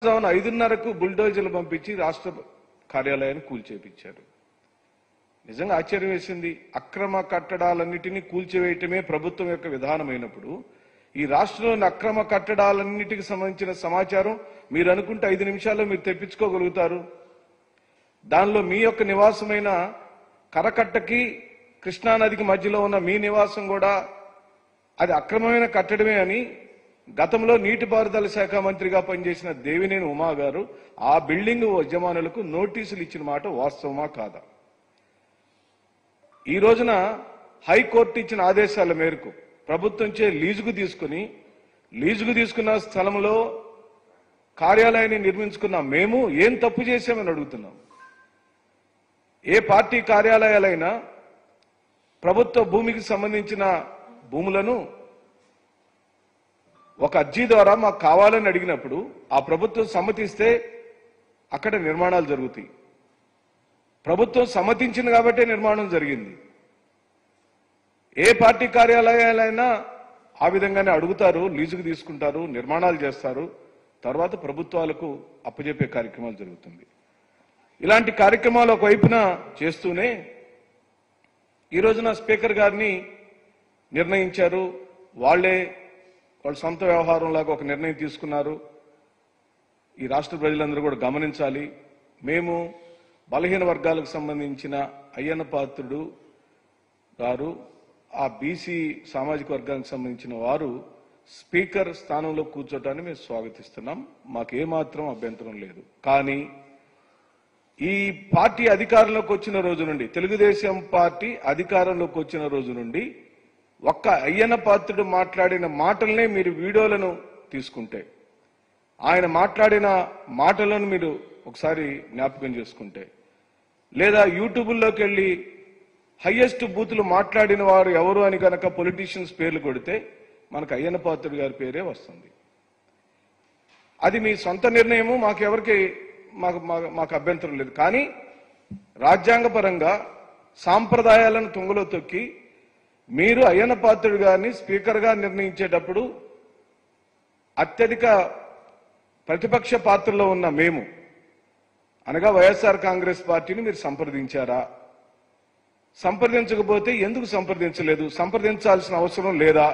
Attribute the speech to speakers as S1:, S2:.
S1: 5:30కు బుల్డోజర్లు పంపించి రాష్ట్ర కార్యాలయాన్ని కూల్చేపించారు. నిజంగా ఆశ్చర్యం వేసింది. అక్రమ కట్టడాలన్నిటినీ కూల్చివేయటమే ప్రభుత్వం యొక్క విధానమైనప్పుడు ఈ రాష్ట్రంలోని అక్రమ కట్టడాలన్నిటికి సంబంధించిన సమాచారం మీరు అనుకుంటే 5 నిమిషాల్లో మీరు తెప్పించుకోగలుగుతారు. దానిలో మీ యొక్క నివాసమైన కరకట్టకి కృష్ణానదికి మధ్యలో ఉన్న మీ నివాసం కూడా అది అక్రమమైన కట్టడమే అని గతంలో నీటిపారుదల శాఖ మంత్రిగా పనిచేసిన దేవినేని ఉమా గారు ఆ బిల్డింగ్ యజమానులకు నోటీసులు ఇచ్చిన మాట వాస్తవమా కాదా? ఈ రోజున హైకోర్టు ఇచ్చిన ఆదేశాల మేరకు ప్రభుత్వంచే లీజుకు తీసుకున్న స్థలంలో కార్యాలయాన్ని నిర్మించుకున్న మేము ఏం తప్పు చేశామని అడుగుతున్నాం. ఏ పార్టీ కార్యాలయాలైనా ప్రభుత్వ భూమికి సంబంధించిన భూములను ఒక అర్జీ ద్వారా మాకు కావాలని అడిగినప్పుడు ఆ ప్రభుత్వం సమ్మతిస్తే అక్కడ నిర్మాణాలు జరుగుతాయి. ప్రభుత్వం సమ్మతించింది కాబట్టే నిర్మాణం జరిగింది. ఏ పార్టీ కార్యాలయాలైనా ఆ విధంగానే అడుగుతారు, లీజుకు తీసుకుంటారు, నిర్మాణాలు చేస్తారు, తర్వాత ప్రభుత్వాలకు అప్పజెప్పే కార్యక్రమాలు జరుగుతుంది. ఇలాంటి కార్యక్రమాలు ఒకవైపున చేస్తూనే ఈ రోజున స్పీకర్ గారిని నిర్ణయించారు. వాళ్ళ సొంత వ్యవహారం లాగా ఒక నిర్ణయం తీసుకున్నారు. ఈ రాష్ట్ర ప్రజలందరూ కూడా గమనించాలి. మేము బలహీన వర్గాలకు సంబంధించిన అయ్యన్న పాత్రుడు గారు, ఆ బీసీ సామాజిక వర్గానికి సంబంధించిన వారు స్పీకర్ స్థానంలో కూర్చోటాన్ని మేము స్వాగతిస్తున్నాం. మాకేమాత్రం అభ్యంతరం లేదు. కానీ ఈ పార్టీ అధికారంలోకి వచ్చిన రోజు నుండి, తెలుగుదేశం పార్టీ అధికారంలోకి వచ్చిన రోజు నుండి ఒక్క అయ్యన్న పాత్రుడు మాట్లాడిన మాటలనే మీరు వీడియోలను తీసుకుంటే, ఆయన మాట్లాడిన మాటలను మీరు ఒకసారి జ్ఞాపకం చేసుకుంటే, లేదా యూట్యూబ్లోకి వెళ్ళి హైయెస్ట్ బూతులు మాట్లాడిన వారు ఎవరు అని కనుక పొలిటీషియన్స్ పేర్లు కొడితే మనకు అయ్యన్న పాత్రుడు గారి పేరే వస్తుంది. అది మీ సొంత నిర్ణయము, మాకు అభ్యంతరం లేదు. కానీ రాజ్యాంగపరంగా సాంప్రదాయాలను తుంగలో తొక్కి మీరు అయ్యన్న పాత్రుడు గారిని స్పీకర్గా నిర్ణయించేటప్పుడు అత్యధిక ప్రతిపక్ష పాత్రలో ఉన్న మేము అనగా వైఎస్ఆర్ కాంగ్రెస్ పార్టీని మీరు సంప్రదించారా? సంప్రదించకపోతే ఎందుకు సంప్రదించలేదు? సంప్రదించాల్సిన అవసరం లేదా?